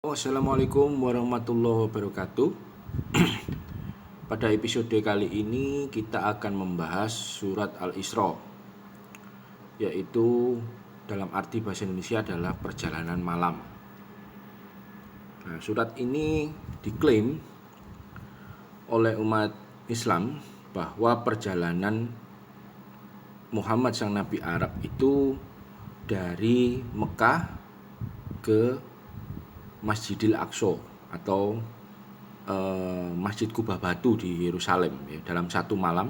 Assalamualaikum warahmatullahi wabarakatuh. Pada episode kali ini kita akan membahas surat Al-Isra, yaitu dalam arti bahasa Indonesia adalah perjalanan malam. Nah, surat ini diklaim oleh umat Islam bahwa perjalanan Muhammad sang Nabi Arab itu dari Mekah ke Masjidil Aqsa atau Masjid Kubah Batu di Yerusalem ya, dalam satu malam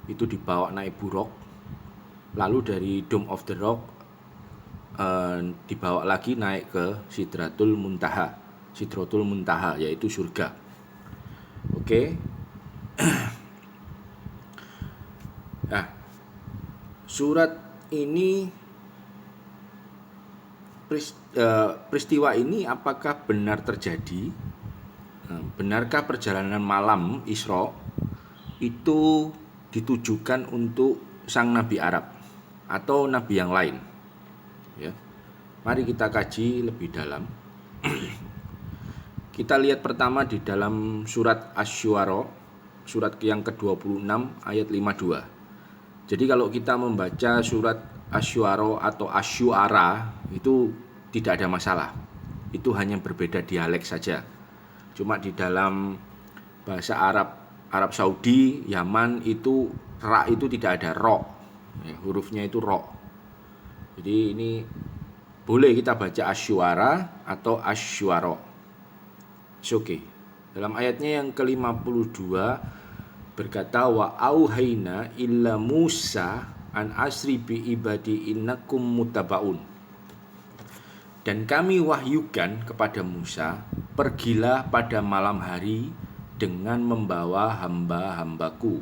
itu dibawa naik buraq, lalu dari Dome of the Rock dibawa lagi naik ke Sidratul Muntaha yaitu surga. Oke. Nah, surat ini peristiwa ini apakah benar terjadi? Benarkah perjalanan malam Isra itu ditujukan untuk sang Nabi Arab atau Nabi yang lain? Ya. Mari kita kaji lebih dalam. Kita lihat pertama di dalam surat Asy-Syu'ara, surat yang ke-26 ayat 52. Jadi kalau kita membaca surat Asy-Syu'ara atau Asy-Syu'ara itu tidak ada masalah. Itu hanya berbeda dialek saja. Cuma di dalam bahasa Arab Saudi, Yaman itu ra itu tidak ada ro. Ya, hurufnya itu ro. Jadi ini boleh kita baca Asy-Syu'ara atau Asy-Syu'ara. Oke. Dalam ayatnya yang ke-52 berkata wa auhayna illa Musa an asri bi ibadi innakum mutabaun. Dan kami wahyukan kepada Musa, pergilah pada malam hari dengan membawa hamba-hambaku,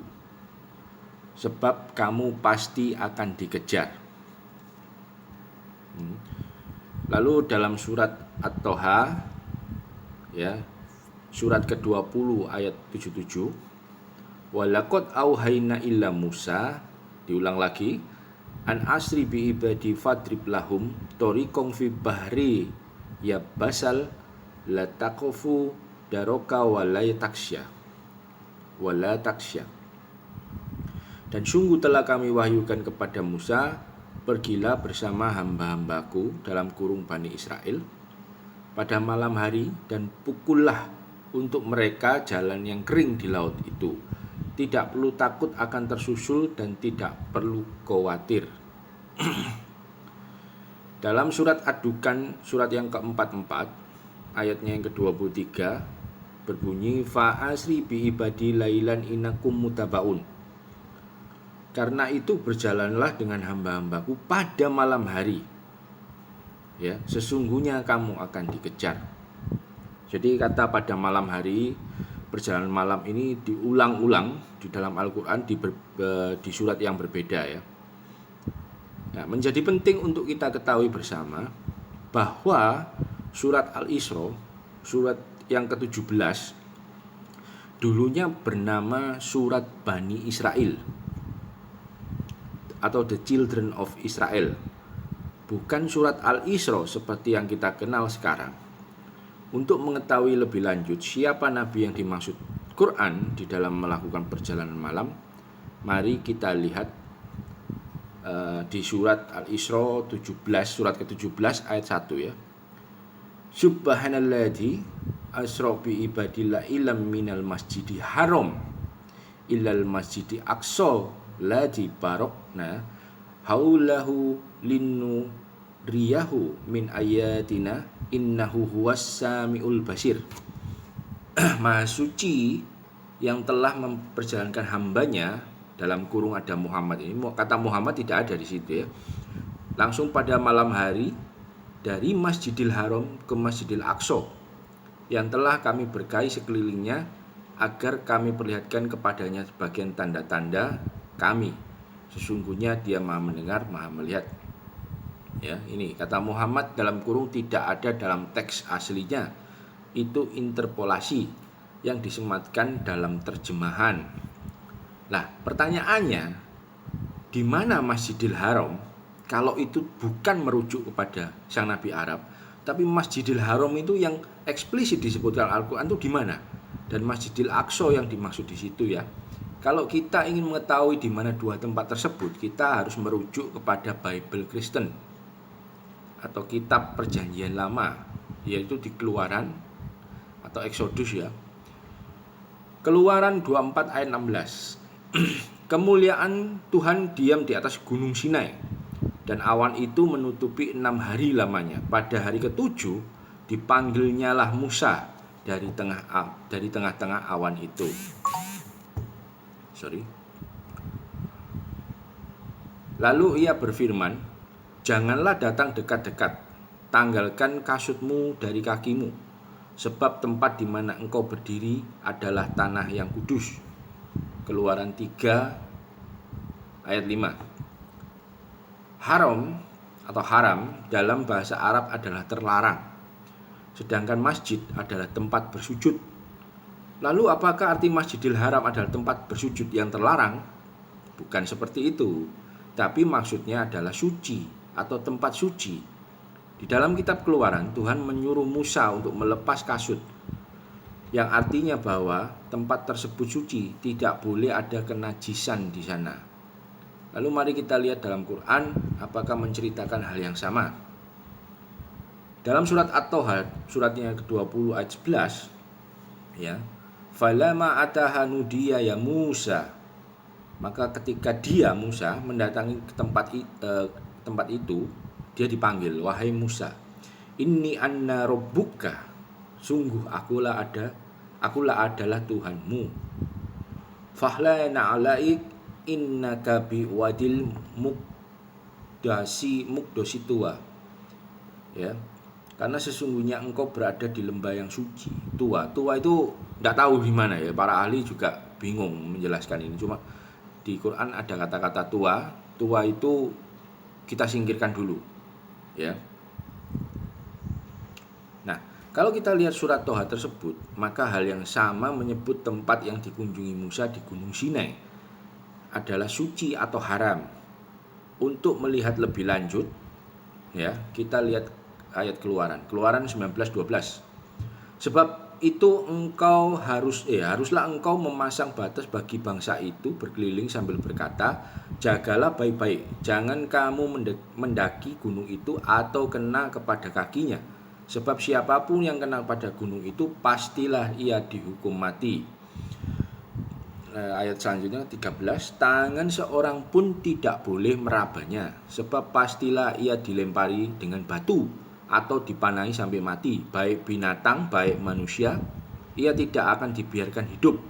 sebab kamu pasti akan dikejar. Lalu dalam surat At-Toha, ya, surat ke-20 ayat 77, walaqad auhayna illa Musa, diulang lagi, an asri bi ibadi fadrib lahum tariqan fi bahri ya basal la taqfu daroka wala taksya. Dan sungguh telah kami wahyukan kepada Musa, pergilah bersama hamba-hambaku dalam kurung Bani Israel pada malam hari dan pukullah untuk mereka jalan yang kering di laut itu. Tidak perlu takut akan tersusul dan tidak perlu khawatir. Dalam surat Ad-Dukhan, surat yang ke-44, ayatnya yang ke-23 berbunyi fa asri bi ibadi lailan innakum mutabaun. Karena itu berjalanlah dengan hamba-hambaku pada malam hari. Ya, sesungguhnya kamu akan dikejar. Jadi kata pada malam hari, perjalanan malam ini diulang-ulang di dalam Al-Quran di surat yang berbeda ya. Nah, menjadi penting untuk kita ketahui bersama bahwa surat Al-Isra, surat yang ke-17 dulunya bernama surat Bani Israel atau The Children of Israel, bukan surat Al-Isra seperti yang kita kenal sekarang. Untuk mengetahui lebih lanjut siapa nabi yang dimaksud Quran di dalam melakukan perjalanan malam, mari kita lihat di surat Al-Isra 17, surat ke-17 ayat 1 ya. Subhanalladzi asra bi ibadillah ilam minal masjidil haram ilal masjidil aqsa ladzi barakna haulahu linnu riyahu min ayatina innahu huwas samiul basir. Maha suci yang telah memperjalankan hambanya, dalam kurung ada Muhammad ini, kata Muhammad tidak ada di situ ya, langsung pada malam hari dari Masjidil Haram ke Masjidil Aqsa yang telah kami berkahi sekelilingnya agar kami perlihatkan kepadanya sebagian tanda-tanda kami, sesungguhnya dia maha mendengar maha melihat. Ya, ini kata Muhammad dalam kurung tidak ada dalam teks aslinya, itu interpolasi yang disematkan dalam terjemahan. Nah, pertanyaannya, di mana Masjidil Haram? Kalau itu bukan merujuk kepada sang Nabi Arab, Tapi Masjidil Haram itu yang eksplisit disebutkan Al-Quran itu di mana? Dan Masjidil Aqsa yang dimaksud di situ ya. Kalau kita ingin mengetahui di mana dua tempat tersebut, kita harus merujuk kepada Bible Kristen atau kitab Perjanjian Lama, yaitu di Keluaran atau Exodus ya. Keluaran 24 ayat 16. Kemuliaan Tuhan diam di atas gunung Sinai, dan awan itu menutupi 6 hari lamanya. Pada hari ke-7 dipanggilnyalah Musa dari tengah-tengah awan itu. Lalu ia berfirman, janganlah datang dekat-dekat, tanggalkan kasutmu dari kakimu, sebab tempat di mana engkau berdiri adalah tanah yang kudus. Keluaran 3 ayat 5. Haram atau haram dalam bahasa Arab adalah terlarang, sedangkan masjid adalah tempat bersujud. Lalu apakah arti Masjidil Haram adalah tempat bersujud yang terlarang? Bukan seperti itu, tapi maksudnya adalah suci atau tempat suci. Di dalam kitab Keluaran, Tuhan menyuruh Musa untuk melepas kasut, yang artinya bahwa tempat tersebut suci, tidak boleh ada kenajisan di sana. Lalu mari kita lihat dalam Quran apakah menceritakan hal yang sama. Dalam surat At-Toha, suratnya yang ke-20 ayat 11 ya. Falama ataha nudiya ya Musa. Maka ketika dia Musa mendatangi ke tempat itu, dia dipanggil, wahai Musa, inni anna rabbuka, sungguh akulah adalah Tuhanmu. Fahlana alaik innaka biwadil mukdasi tua. Ya. Karena sesungguhnya engkau berada di lembah yang suci. Tua itu tidak tahu di mana ya. Para ahli juga bingung menjelaskan ini. Cuma di Quran ada kata-kata tua. Tua itu kita singkirkan dulu. Ya. Nah, kalau kita lihat surat Toha tersebut, maka hal yang sama menyebut tempat yang dikunjungi Musa di Gunung Sinai adalah suci atau haram. Untuk melihat lebih lanjut, ya, kita lihat ayat Keluaran 19:12. Sebab itu haruslah engkau memasang batas bagi bangsa itu berkeliling sambil berkata, jagalah baik-baik, jangan kamu mendaki gunung itu atau kena kepada kakinya, sebab siapapun yang kena pada gunung itu pastilah ia dihukum mati. Ayat selanjutnya 13, tangan seorang pun tidak boleh merabanya, sebab pastilah ia dilempari dengan batu atau dipanai sampai mati, baik binatang baik manusia, ia tidak akan dibiarkan hidup.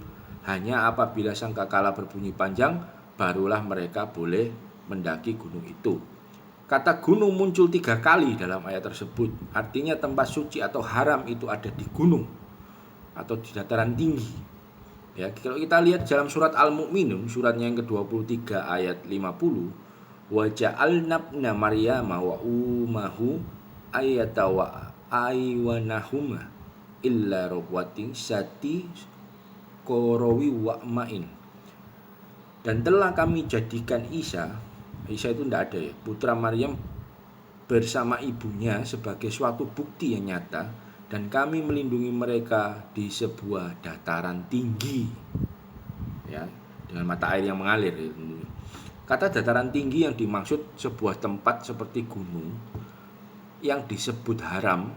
Hanya apabila sangkakala berbunyi panjang, barulah mereka boleh mendaki gunung itu. Kata gunung muncul 3 kali dalam ayat tersebut. Artinya tempat suci atau haram itu ada di gunung atau di dataran tinggi. Ya, kalau kita lihat dalam surat Al-Mu'minun, suratnya yang ke-23 ayat 50, wa ja'alna Maryama wa ummahu ayata wa aywanahuma illa rabwatin sati korowi wa ma'in. Dan telah kami jadikan Isa itu tidak ada ya, putra Maryam bersama ibunya sebagai suatu bukti yang nyata, dan kami melindungi mereka di sebuah dataran tinggi ya, dengan mata air yang mengalir. Kata dataran tinggi yang dimaksud sebuah tempat seperti gunung yang disebut haram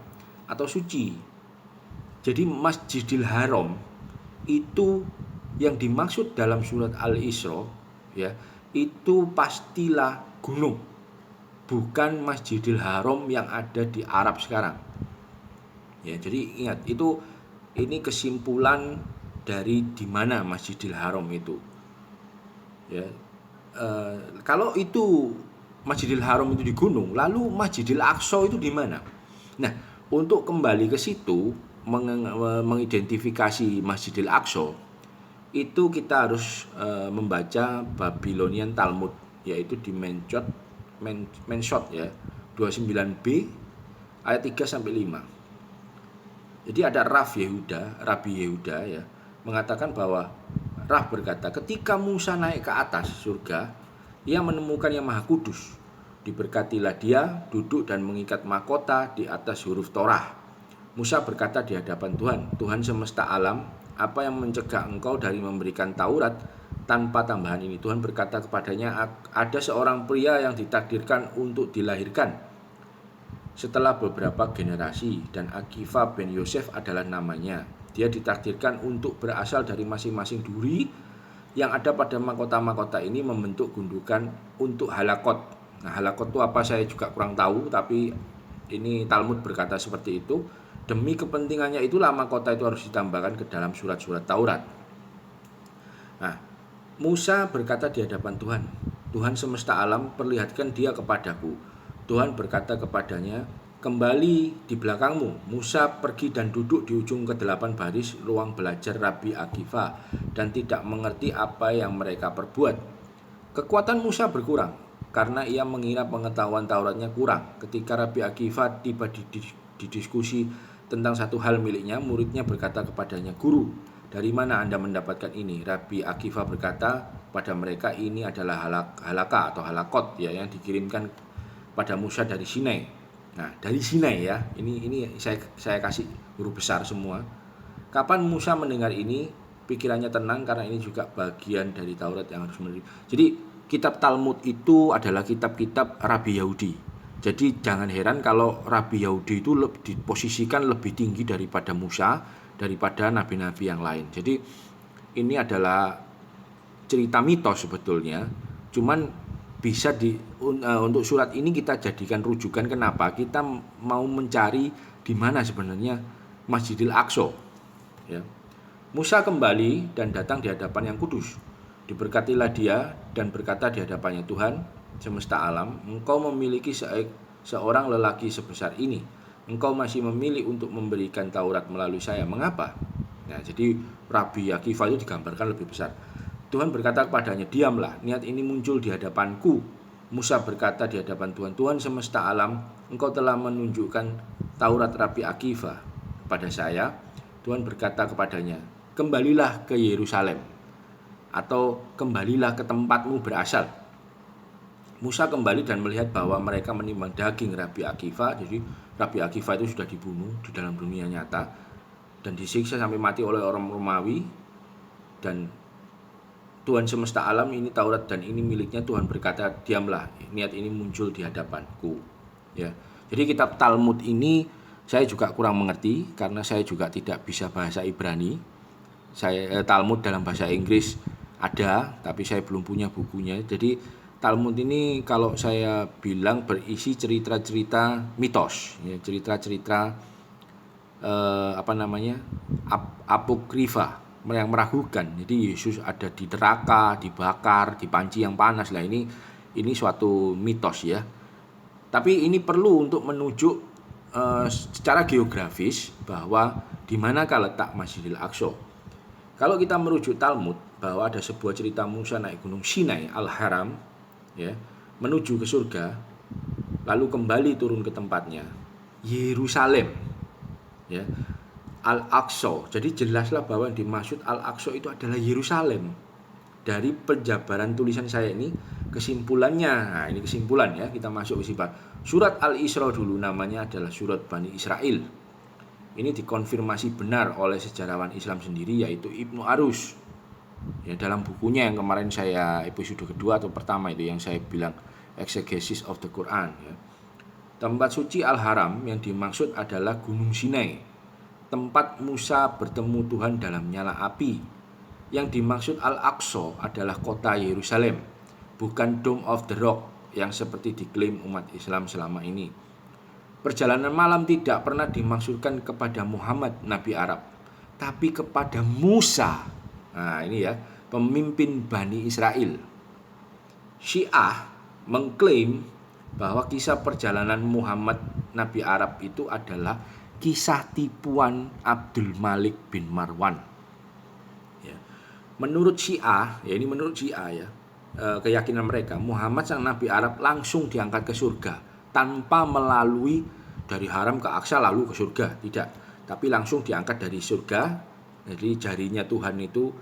atau suci. Jadi Masjidil Haram itu yang dimaksud dalam surat Al-Isra ya, itu pastilah gunung, bukan Masjidil Haram yang ada di Arab sekarang. Ya, jadi ingat ini kesimpulan dari di mana Masjidil Haram itu. Ya, kalau itu Masjidil Haram itu di gunung, lalu Masjidil Aqsa itu di mana? Nah, untuk kembali ke situ mengidentifikasi Masjidil Aqsa, itu kita harus membaca Babylonian Talmud, yaitu di Menshot ya, 29b ayat 3 sampai 5. Jadi ada Rabbi Yehuda ya, mengatakan bahwa berkata, ketika Musa naik ke atas surga, ia menemukan yang maha kudus. Diberkatilah dia duduk dan mengikat mahkota di atas huruf Torah. Musa berkata di hadapan Tuhan, Tuhan semesta alam, apa yang mencegah engkau dari memberikan Taurat tanpa tambahan ini? Tuhan berkata kepadanya, ada seorang pria yang ditakdirkan untuk dilahirkan setelah beberapa generasi, dan Akiva ben Yosef adalah namanya. Dia ditakdirkan untuk berasal dari masing-masing duri yang ada pada mahkota-mahkota ini membentuk gundukan untuk halakot. Nah, halakot itu apa saya juga kurang tahu, tapi ini Talmud berkata seperti itu. Demi kepentingannya itulah mahkota itu harus ditambahkan ke dalam surat-surat Taurat. Nah, Musa berkata di hadapan Tuhan, Tuhan semesta alam, perlihatkan dia kepadaku. Tuhan berkata kepadanya, kembali di belakangmu. Musa pergi dan duduk di ujung ke-8 baris ruang belajar Rabbi Akiva dan tidak mengerti apa yang mereka perbuat. Kekuatan Musa berkurang karena ia mengira pengetahuan Tauratnya kurang. Ketika Rabbi Akiva tiba di diskusi tentang satu hal miliknya, muridnya berkata kepadanya, Guru, dari mana Anda mendapatkan ini? Rabbi Akiva berkata pada mereka, ini adalah halaka atau halakot ya, yang dikirimkan pada Musa dari Sinai. Nah, dari Sinai ya, ini saya kasih huruf besar semua. Kapan Musa mendengar ini, pikirannya tenang karena ini juga bagian dari Taurat yang harus menerima. Jadi kitab Talmud itu adalah kitab-kitab Rabi Yahudi. Jadi jangan heran kalau Rabi Yahudi itu diposisikan lebih tinggi daripada Musa, daripada nabi-nabi yang lain. Jadi ini adalah cerita mitos sebetulnya, cuman bisa untuk surat ini kita jadikan rujukan. Kenapa? Kita mau mencari di mana sebenarnya Masjidil Aqsa. Ya. Musa kembali dan datang di hadapan yang kudus. Diberkatilah dia dan berkata di hadapannya, Tuhan semesta alam, engkau memiliki seorang lelaki sebesar ini. Engkau masih memilih untuk memberikan Taurat melalui saya. Mengapa? Nah, jadi Rabbi Akiva itu digambarkan lebih besar. Tuhan berkata kepadanya, diamlah, niat ini muncul di hadapanku. Musa berkata di hadapan Tuhan, Tuhan semesta alam, engkau telah menunjukkan Taurat Rabbi Akiva kepada saya. Tuhan berkata kepadanya, kembalilah ke Yerusalem, atau kembalilah ke tempatmu berasal. Musa kembali dan melihat bahwa mereka menimbang daging Rabbi Akiva. Jadi Rabbi Akiva itu sudah dibunuh di dalam dunia nyata dan disiksa sampai mati oleh orang Romawi. Dan Tuhan semesta alam, ini Taurat dan ini miliknya. Tuhan berkata, diamlah, niat ini muncul di hadapanku. Ya. Jadi kitab Talmud ini saya juga kurang mengerti karena saya juga tidak bisa bahasa Ibrani. Talmud dalam bahasa Inggris ada, tapi saya belum punya bukunya. Jadi Talmud ini kalau saya bilang berisi cerita-cerita mitos, ya, cerita-cerita apokrifa yang meragukan. Jadi Yesus ada di neraka, dibakar, di panci yang panas. Lah ini suatu mitos ya. Tapi ini perlu untuk menunjuk secara geografis bahwa di manakah letak Masjidil Aqsa. Kalau kita merujuk Talmud bahwa ada sebuah cerita Musa naik gunung Sinai Al-Haram, ya, menuju ke surga, lalu kembali turun ke tempatnya Yerusalem, ya, Al-Aqsa. Jadi jelaslah bahwa yang dimaksud Al-Aqsa itu adalah Yerusalem. Dari penjabaran tulisan saya ini, kesimpulannya, nah ini kesimpulan ya, kita masuk ke surat Al-Isra dulu, namanya adalah surat Bani Israel. Ini dikonfirmasi benar oleh sejarawan Islam sendiri, yaitu Ibnu Arus. Ya, dalam bukunya yang kemarin saya episode kedua atau pertama itu yang saya bilang Exegesis of the Quran, ya. Tempat suci Al-Haram yang dimaksud adalah Gunung Sinai, tempat Musa bertemu Tuhan dalam nyala api. Yang dimaksud Al-Aqsa adalah kota Yerusalem, bukan Dome of the Rock yang seperti diklaim umat Islam selama ini. Perjalanan malam tidak pernah dimaksudkan kepada Muhammad Nabi Arab, tapi kepada Musa. Nah ini ya, pemimpin Bani Israel. Syiah mengklaim bahwa kisah perjalanan Muhammad Nabi Arab itu adalah kisah tipuan Abdul Malik bin Marwan. Ya. Menurut Syiah, ya ini menurut Syiah ya, keyakinan mereka, Muhammad sang Nabi Arab langsung diangkat ke surga tanpa melalui dari haram ke Aqsa lalu ke surga, tidak, tapi langsung diangkat dari surga. Jadi jarinya Tuhan itu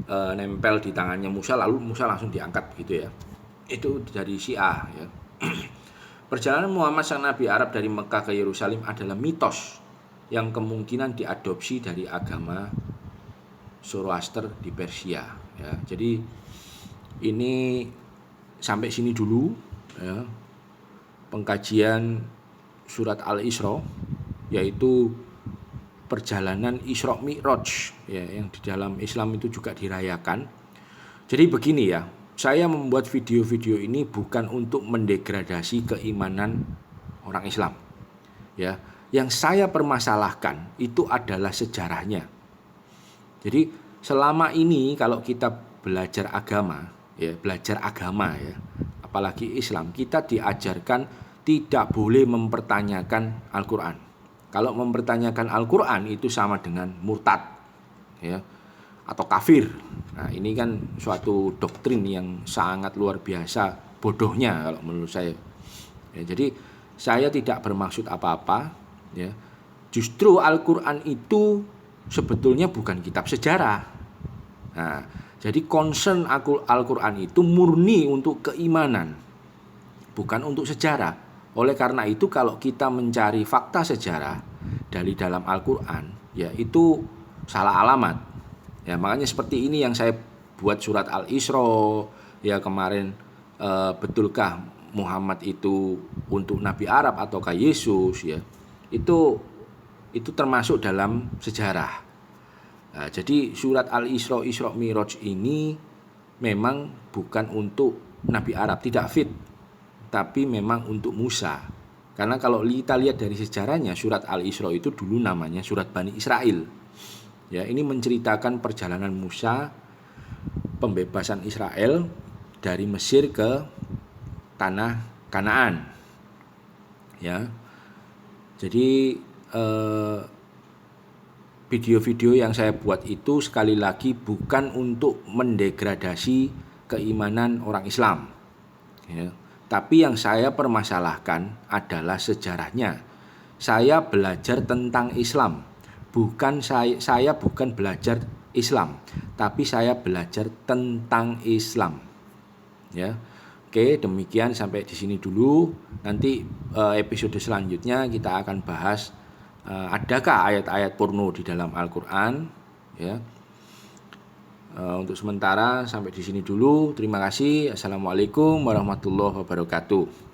nempel di tangannya Musa, lalu Musa langsung diangkat begitu ya. Itu dari Syiah ya. Perjalanan Muhammad sang Nabi Arab dari Mekah ke Yerusalem adalah mitos yang kemungkinan diadopsi dari agama Zoroaster di Persia. Ya, jadi ini sampai sini dulu ya, pengkajian surat Al-Isra, yaitu perjalanan Isra Mi'raj ya, yang di dalam Islam itu juga dirayakan. Jadi begini ya, saya membuat video-video ini bukan untuk mendegradasi keimanan orang Islam. Ya, yang saya permasalahkan itu adalah sejarahnya. Jadi selama ini kalau kita belajar agama ya, apalagi Islam, kita diajarkan tidak boleh mempertanyakan Al-Quran. Kalau mempertanyakan Al-Quran itu sama dengan murtad ya, atau kafir. Nah, ini kan suatu doktrin yang sangat luar biasa bodohnya kalau menurut saya. Ya, jadi saya tidak bermaksud apa-apa ya. Justru Al-Quran itu sebetulnya bukan kitab sejarah. Nah, jadi concern Al-Quran itu murni untuk keimanan, bukan untuk sejarah. Oleh karena itu kalau kita mencari fakta sejarah dari dalam Al-Quran, ya itu salah alamat. Ya, makanya seperti ini yang saya buat surat Al-Isra ya kemarin, betulkah Muhammad itu untuk Nabi Arab ataukah Yesus ya. Itu termasuk dalam sejarah. Nah, jadi surat Al-Isra, Isra Mi'raj ini memang bukan untuk Nabi Arab, tidak fit. Tapi memang untuk Musa. Karena kalau kita lihat dari sejarahnya, surat Al-Isra itu dulu namanya surat Bani Israel. Ya, ini menceritakan perjalanan Musa, pembebasan Israel dari Mesir ke tanah Kanaan. Ya. Jadi video-video yang saya buat itu sekali lagi bukan untuk mendegradasi keimanan orang Islam. Ya. Tapi yang saya permasalahkan adalah sejarahnya. Saya belajar tentang Islam. Saya bukan belajar Islam, tapi saya belajar tentang Islam. Ya. Oke, demikian sampai di sini dulu. Nanti episode selanjutnya kita akan bahas adakah ayat-ayat porno di dalam Al-Qur'an, ya. Untuk sementara sampai di sini dulu. Terima kasih. Assalamualaikum warahmatullahi wabarakatuh.